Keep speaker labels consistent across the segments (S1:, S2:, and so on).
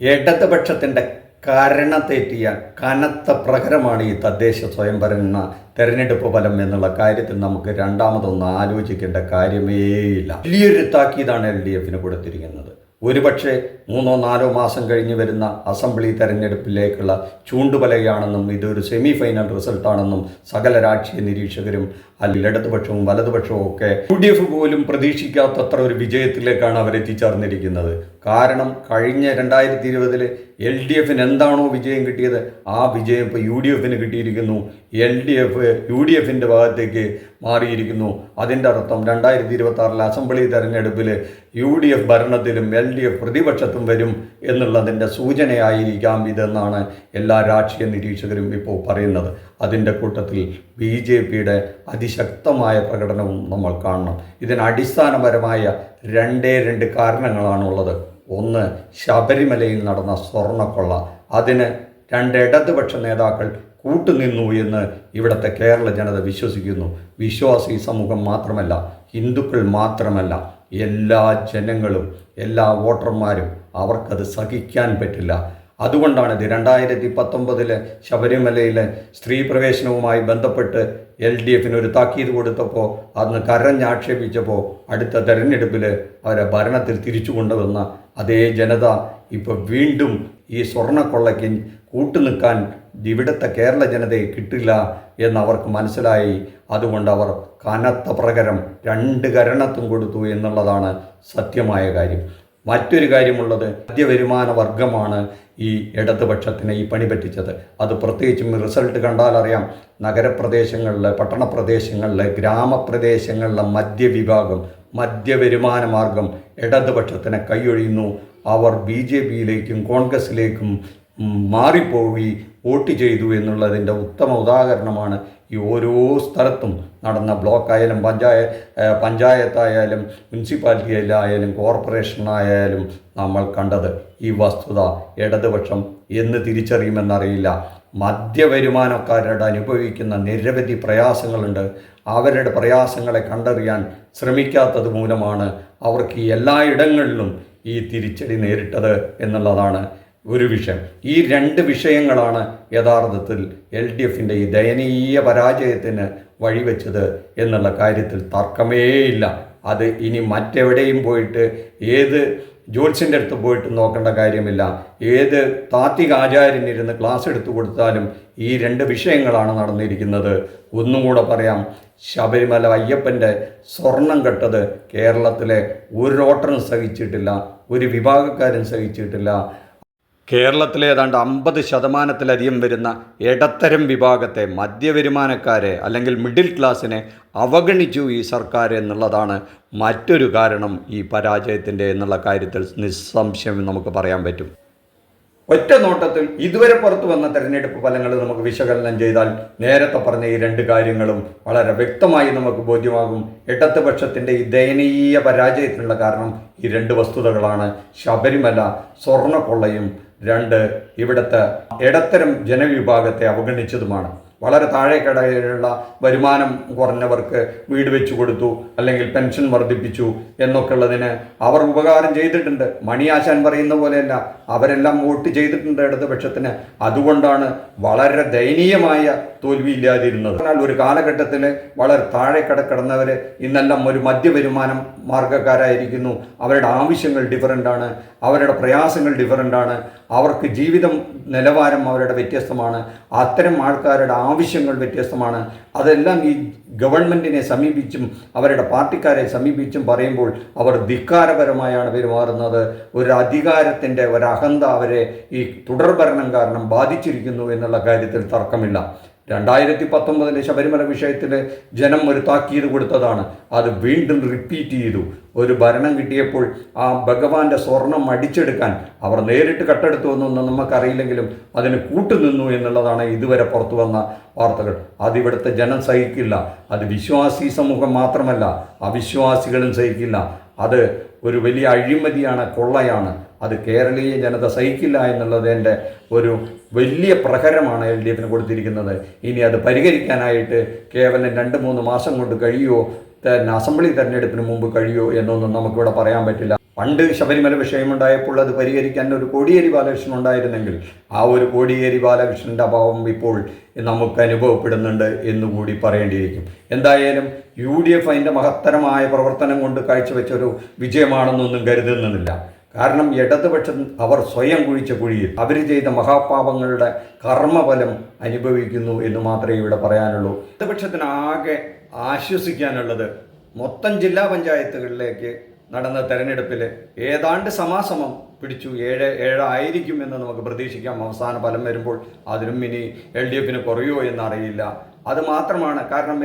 S1: ഇടതുപക്ഷത്തിൻ്റെ കരണത്തേറ്റിയ കനത്ത പ്രഹരമാണ് ഈ തദ്ദേശ സ്വയംഭരണ തെരഞ്ഞെടുപ്പ് ഫലം എന്നുള്ള കാര്യത്തിൽ നമുക്ക് രണ്ടാമതൊന്നും ആലോചിക്കേണ്ട കാര്യമേയില്ല. വലിയൊരു താക്കീതാണ് LDFന് കൊടുത്തിരിക്കുന്നത്. ഒരുപക്ഷെ 3-4 മാസം കഴിഞ്ഞ് വരുന്ന അസംബ്ലി തെരഞ്ഞെടുപ്പിലേക്കുള്ള ചൂണ്ടുവലയാണെന്നും ഇതൊരു സെമി ഫൈനൽ റിസൾട്ടാണെന്നും സകല രാഷ്ട്രീയ നിരീക്ഷകരും അല്ലെങ്കിൽ ഇടതുപക്ഷവും വലതുപക്ഷവും ഒക്കെ UDF പോലും പ്രതീക്ഷിക്കാത്തത്ര ഒരു വിജയത്തിലേക്കാണ് അവരെത്തിച്ചേർന്നിരിക്കുന്നത്. കാരണം കഴിഞ്ഞ 2020 LDFന് എന്താണോ വിജയം കിട്ടിയത് ആ വിജയം ഇപ്പോൾ UDFന് കിട്ടിയിരിക്കുന്നു. LDF UDFൻ്റെ ഭാഗത്തേക്ക് മാറിയിരിക്കുന്നു. അതിൻ്റെ അർത്ഥം 2026 അസംബ്ലി തെരഞ്ഞെടുപ്പിൽ UDF ഭരണത്തിലും LDF പ്രതിപക്ഷത്തും വരും എന്നുള്ളതിൻ്റെ സൂചനയായിരിക്കാം ഇതെന്നാണ് എല്ലാ രാഷ്ട്രീയ നിരീക്ഷകരും ഇപ്പോൾ പറയുന്നത്. അതിൻ്റെ കൂട്ടത്തിൽ BJPയുടെ അതിശക്തമായ പ്രകടനവും നമ്മൾ കാണണം. ഇതിന് അടിസ്ഥാനപരമായ രണ്ട് കാരണങ്ങളാണുള്ളത്. ഒന്ന്, ശബരിമലയിൽ നടന്ന സ്വർണ്ണക്കൊള്ള. അതിന് 2 ഇടതുപക്ഷ നേതാക്കൾ കൂട്ടുനിന്നു എന്ന് ഇവിടുത്തെ കേരള ജനത വിശ്വസിക്കുന്നു. വിശ്വാസി സമൂഹം മാത്രമല്ല, ഹിന്ദുക്കൾ മാത്രമല്ല, എല്ലാ ജനങ്ങളും എല്ലാ വോട്ടർമാരും അവർക്കത് സഹിക്കാൻ പറ്റില്ല. അതുകൊണ്ടാണ് ഇത് 2019 ശബരിമലയിലെ സ്ത്രീ പ്രവേശനവുമായി ബന്ധപ്പെട്ട് LDFന് ഒരു താക്കീത് കൊടുത്തപ്പോൾ അന്ന് കരഞ്ഞാക്ഷേപിച്ചപ്പോൾ അടുത്ത തെരഞ്ഞെടുപ്പിൽ അവരെ ഭരണത്തിൽ തിരിച്ചു കൊണ്ടുവന്ന അതേ ജനത ഇപ്പോൾ വീണ്ടും ഈ സ്വർണ്ണക്കൊള്ളയ്ക്ക് കൂട്ടുനിൽക്കാൻ ഇവിടുത്തെ കേരള ജനതയെ കിട്ടില്ല എന്നവർക്ക് മനസ്സിലായി. അതുകൊണ്ട് അവർ കനത്ത പ്രഹരം 2 കരണത്തും കൊടുത്തു എന്നുള്ളതാണ് സത്യമായ കാര്യം. മറ്റൊരു കാര്യമുള്ളത്, മധ്യവരുമാന വർഗമാണ് ഈ ഇടതുപക്ഷത്തിന് ഈ പണി പറ്റിച്ചത്. അത് പ്രത്യേകിച്ചും റിസൾട്ട് കണ്ടാൽ അറിയാം. നഗരപ്രദേശങ്ങളിലെ, പട്ടണപ്രദേശങ്ങളിലെ, ഗ്രാമപ്രദേശങ്ങളിലെ മധ്യവിഭാഗം, മധ്യവരുമാന മാർഗം ഇടതുപക്ഷത്തിനെ കൈയൊഴിയുന്നു. അവർ BJPയിലേക്കും കോൺഗ്രസിലേക്കും മാറിപ്പോയി വോട്ട് ചെയ്തു എന്നുള്ളതിൻ്റെ ഉത്തമ ഉദാഹരണമാണ് ഈ ഓരോ സ്ഥലത്തും നടന്ന ബ്ലോക്കായാലും പഞ്ചായത്തായാലും മുനിസിപ്പാലിറ്റിയിലായാലും കോർപ്പറേഷനായാലും നമ്മൾ കണ്ടത്. ഈ വസ്തുത ഇടതുപക്ഷം എന്ന് തിരിച്ചറിയുമെന്നറിയില്ല. മധ്യവരുമാനക്കാരുടെ അനുഭവിക്കുന്ന നിരവധി പ്രയാസങ്ങളുണ്ട്. അവരുടെ പ്രയാസങ്ങളെ കണ്ടറിയാൻ ശ്രമിക്കാത്തത് മൂലമാണ് അവർക്ക് എല്ലായിടങ്ങളിലും ഈ തിരിച്ചടി നേരിട്ടത് എന്നുള്ളതാണ് ഒരു വിഷയം. ഈ 2 വിഷയങ്ങളാണ് യഥാർത്ഥത്തിൽ LDFൻ്റെ ഈ ദയനീയ പരാജയത്തിന് വഴിവെച്ചത് എന്നുള്ള കാര്യത്തിൽ തർക്കമേയില്ല. അത് ഇനി മറ്റെവിടെയും പോയിട്ട് ഏത് ജോത്സ്യൻ്റെ അടുത്ത് പോയിട്ട് നോക്കേണ്ട കാര്യമില്ല. ഏത് താത്വിക ആചാര്യനിരുന്ന് ക്ലാസ് എടുത്തു കൊടുത്താലും ഈ 2 വിഷയങ്ങളാണ് നടന്നിരിക്കുന്നത്. ഒന്നും കൂടെ പറയാം, ശബരിമല അയ്യപ്പൻ്റെ സ്വർണം കെട്ടത് കേരളത്തിലെ ഒരു വോട്ടറും സഹിച്ചിട്ടില്ല, ഒരു വിഭാഗക്കാരും സഹിച്ചിട്ടില്ല. കേരളത്തിലെ ഏതാണ്ട് 50% വരുന്ന ഇടത്തരം വിഭാഗത്തെ, മധ്യവരുമാനക്കാരെ അല്ലെങ്കിൽ മിഡിൽ ക്ലാസ്സിനെ അവഗണിച്ചു ഈ സർക്കാർ എന്നുള്ളതാണ് മറ്റൊരു കാരണം ഈ പരാജയത്തിൻ്റെ എന്നുള്ള കാര്യത്തിൽ നിസ്സംശയം നമുക്ക് പറയാൻ പറ്റും. ഒറ്റ നോട്ടത്തിൽ ഇതുവരെ പുറത്തു വന്ന തെരഞ്ഞെടുപ്പ് ഫലങ്ങൾ നമുക്ക് വിശകലനം ചെയ്താൽ നേരത്തെ പറഞ്ഞ ഈ 2 കാര്യങ്ങളും വളരെ വ്യക്തമായി നമുക്ക് ബോധ്യമാകും. ഇടതുപക്ഷത്തിൻ്റെ ഈ ദയനീയ പരാജയത്തിനുള്ള കാരണം ഈ 2 വസ്തുതകളാണ്. ശബരിമല സ്വർണ്ണക്കൊള്ളയും 2 ഇവിടുത്തെ ഇടത്തരം ജനവിഭാഗത്തെ അവഗണിച്ചതുമാണ്. വളരെ താഴേക്കിടയിലുള്ള വരുമാനം കുറഞ്ഞവർക്ക് വീട് വെച്ചു കൊടുത്തു, അല്ലെങ്കിൽ പെൻഷൻ വർദ്ധിപ്പിച്ചു എന്നൊക്കെ ഉള്ളതിന് അവർ ഉപകാരം ചെയ്തിട്ടുണ്ട്. മണിയാശാൻ പറയുന്ന പോലെയല്ല, അവരെല്ലാം വോട്ട് ചെയ്തിട്ടുണ്ട് ഇടതുപക്ഷത്തിന്. അതുകൊണ്ടാണ് വളരെ ദയനീയമായ തോൽവിയില്ലാതിരുന്നത്. എന്നാൽ ഒരു കാലഘട്ടത്തിൽ വളരെ താഴെ കിടന്നവർ ഇന്നെല്ലാം ഒരു മധ്യവരുമാനം മാർഗ്ഗക്കാരായിരിക്കുന്നു. അവരുടെ ആവശ്യങ്ങൾ ഡിഫറൻ്റാണ്, അവരുടെ പ്രയാസങ്ങൾ ഡിഫറൻ്റാണ്, അവർക്ക് ജീവിതം നിലവാരം അവരുടെ വ്യത്യസ്തമാണ്, അത്തരം ആൾക്കാരുടെ ആവശ്യങ്ങൾ വ്യത്യസ്തമാണ്. അതെല്ലാം ഈ ഗവൺമെൻറ്റിനെ സമീപിച്ചും അവരുടെ പാർട്ടിക്കാരെ സമീപിച്ചും പറയുമ്പോൾ അവർ ധിക്കാരപരമായാണ് പെരുമാറുന്നത്. ഒരു അധികാരത്തിൻ്റെ ഒരഹന്ത അവരെ ഈ തുടർഭരണം കാരണം ബാധിച്ചിരിക്കുന്നു എന്നുള്ള കാര്യത്തിൽ തർക്കമില്ല. 2019 ശബരിമല വിഷയത്തിൽ ജനം ഒരു താക്കീത് കൊടുത്തതാണ്. അത് വീണ്ടും റിപ്പീറ്റ് ചെയ്തു. ഒരു ഭരണം കിട്ടിയപ്പോൾ ആ ഭഗവാന്റെ സ്വർണം അടിച്ചെടുക്കാൻ അവർ നേരിട്ട് കട്ടെടുത്തു എന്നൊന്നും നമുക്കറിയില്ലെങ്കിലും അതിന് കൂട്ടുനിന്നു എന്നുള്ളതാണ് ഇതുവരെ പുറത്തു വന്ന വാർത്തകൾ. അതിവിടുത്തെ ജനം സഹിക്കില്ല. അത് വിശ്വാസി സമൂഹം മാത്രമല്ല, അവിശ്വാസികളും സഹിക്കില്ല. അത് ഒരു വലിയ അഴിമതിയാണ്, കൊള്ളയാണ്. അത് കേരളീയ ജനത സഹിക്കില്ല എന്നുള്ളതിൻ്റെ ഒരു വലിയ പ്രഹരമാണ് LDFന് കൊടുത്തിരിക്കുന്നത്. ഇനി അത് പരിഹരിക്കാനായിട്ട് കേവലം 2-3 മാസം കൊണ്ട് കഴിയുമോ, അസംബ്ലി തെരഞ്ഞെടുപ്പിന് മുമ്പ് കഴിയുമോ എന്നൊന്നും നമുക്കിവിടെ പറയാൻ പറ്റില്ല. പണ്ട് ശബരിമല വിഷയമുണ്ടായപ്പോൾ അത് പരിഹരിക്കാൻ ഒരു കോടിയേരി ബാലകൃഷ്ണൻ ഉണ്ടായിരുന്നെങ്കിൽ ആ ഒരു കോടിയേരി ബാലകൃഷ്ണൻ്റെ അഭാവം ഇപ്പോൾ നമുക്ക് അനുഭവപ്പെടുന്നുണ്ട് എന്നുകൂടി പറയേണ്ടിയിരിക്കും. എന്തായാലും UDF അതിൻ്റെ മഹത്തരമായ പ്രവർത്തനം കൊണ്ട് കാഴ്ചവെച്ചൊരു വിജയമാണെന്നൊന്നും കരുതുന്നില്ല. കാരണം ഇടതുപക്ഷം അവർ സ്വയം കുഴിച്ച കുഴിയിൽ അവർ ചെയ്ത മഹാപാപങ്ങളുടെ കർമ്മഫലം അനുഭവിക്കുന്നു എന്ന് മാത്രമേ ഇവിടെ പറയാനുള്ളൂ. ഇടതുപക്ഷത്തിനാകെ ആശ്വസിക്കാനുള്ളത് മൊത്തം ജില്ലാ പഞ്ചായത്തുകളിലേക്ക് നടന്ന തെരഞ്ഞെടുപ്പിൽ ഏതാണ്ട് സമാസമം പിടിച്ചു. 7-7 ആയിരിക്കും എന്ന് നമുക്ക് പ്രതീക്ഷിക്കാം. അവസാന ഫലം വരുമ്പോൾ അതിനും ഇനി LDFന് കുറയോ എന്നറിയില്ല. അത് മാത്രമാണ്. കാരണം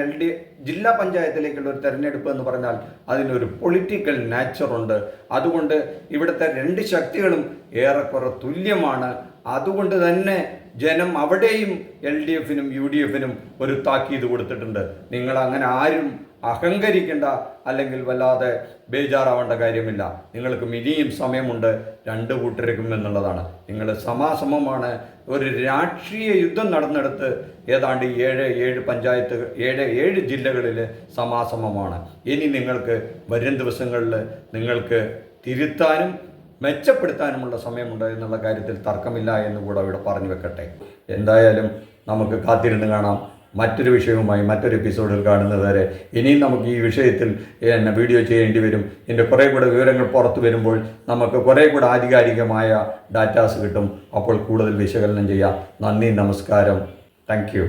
S1: ജില്ലാ പഞ്ചായത്തിലേക്കുള്ള ഒരു തെരഞ്ഞെടുപ്പ് എന്ന് പറഞ്ഞാൽ അതിനൊരു പൊളിറ്റിക്കൽ നാച്ചറുണ്ട്. അതുകൊണ്ട് ഇവിടുത്തെ രണ്ട് ശക്തികളും ഏറെക്കുറെ തുല്യമാണ്. അതുകൊണ്ട് തന്നെ ജനം അവിടെയും LDFനും UDFനും ഒരു താക്കീത് കൊടുത്തിട്ടുണ്ട്. നിങ്ങൾ അങ്ങനെ ആരും അഹങ്കരിക്കേണ്ട, അല്ലെങ്കിൽ വല്ലാതെ ബേജാറാവേണ്ട കാര്യമില്ല. നിങ്ങൾക്ക് ഇനിയും സമയമുണ്ട് രണ്ട് കൂട്ടർക്കും എന്നുള്ളതാണ്. നിങ്ങൾ സമാസമമാണ്. ഒരു രാഷ്ട്രീയ യുദ്ധം നടന്നെടുത്ത് ഏതാണ്ട് 7 പഞ്ചായത്ത് 7 ജില്ലകളിൽ സമാസമമാണ്. ഇനി നിങ്ങൾക്ക് വരും ദിവസങ്ങളിൽ നിങ്ങൾക്ക് തിരുത്താനും മെച്ചപ്പെടുത്താനുമുള്ള സമയമുണ്ട് എന്നുള്ള കാര്യത്തിൽ തർക്കമില്ല എന്ന് കൂടെ ഇവിടെ പറഞ്ഞു വെക്കട്ടെ. എന്തായാലും നമുക്ക് കാത്തിരുന്ന് കാണാം. മറ്റൊരു വിഷയവുമായി മറ്റൊരു എപ്പിസോഡിൽ കാണുന്നത് വരെ ഇനിയും നമുക്ക് ഈ വിഷയത്തിൽ വീഡിയോ ചെയ്യേണ്ടി വരും. ഇതിൻ്റെ കുറേ കൂടെ വിവരങ്ങൾ പുറത്തു വരുമ്പോൾ നമുക്ക് കുറേ കൂടെ ആധികാരികമായ ഡാറ്റാസ് കിട്ടും. അപ്പോൾ കൂടുതൽ വിശകലനം ചെയ്യാം. നന്ദി, നമസ്കാരം, താങ്ക് യു.